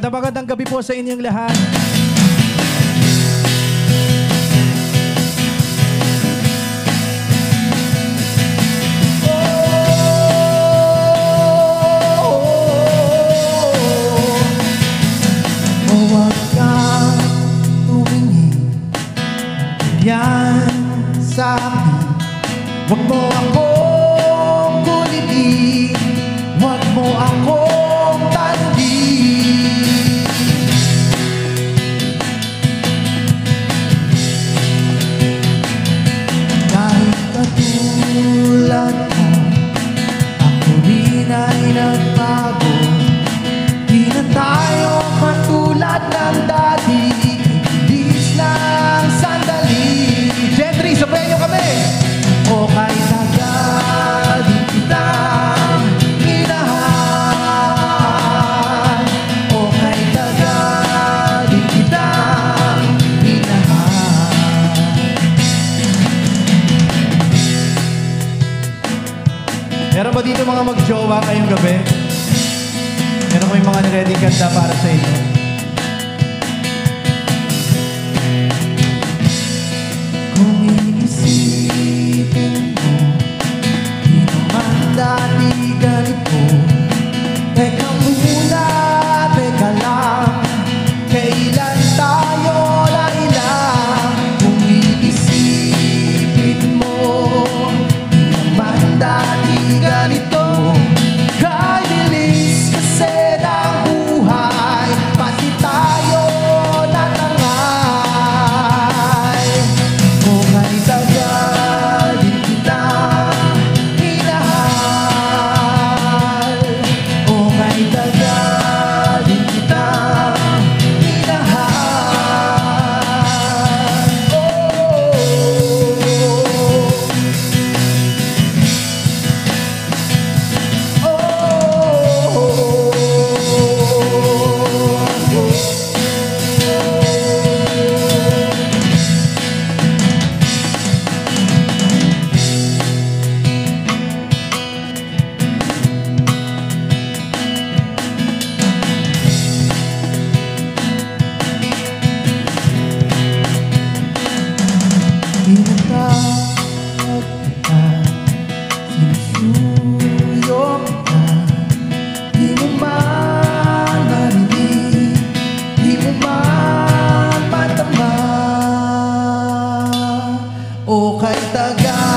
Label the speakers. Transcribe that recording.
Speaker 1: Magandang gabi po sa inyong lahat.
Speaker 2: Huwag kang tumingin yan sa akin. Huwag mo akong kulitin, huwag mo akong tandin. Kahit katulad mo, ako rin ay nagbago. Di na tayo matulad ng dati, bilis ng sandali. Gentry, sabayan nyo kami! O kahit tagal din kitang minahal, o kahit tagal din kitang minahal.
Speaker 1: Meron ba dito mga mag-jowa ngayong gabi? Meron ko yung mga niready kanta para sa inyo.
Speaker 2: Kung iisipin mo, di naman dati ganito. Teka muna, teka lang, kailan tayo nailang? Kung iisipin mo, di naman dati ganito. Kahit bilis kasi ng buhay, pati tayo natangay. Kung ay tagal din kitang minahal, kung ay tagal din kitang minahal. Tinatawag kita, sinusuyo kita. Di mo man marinig, di mo man matama. O kahit tagal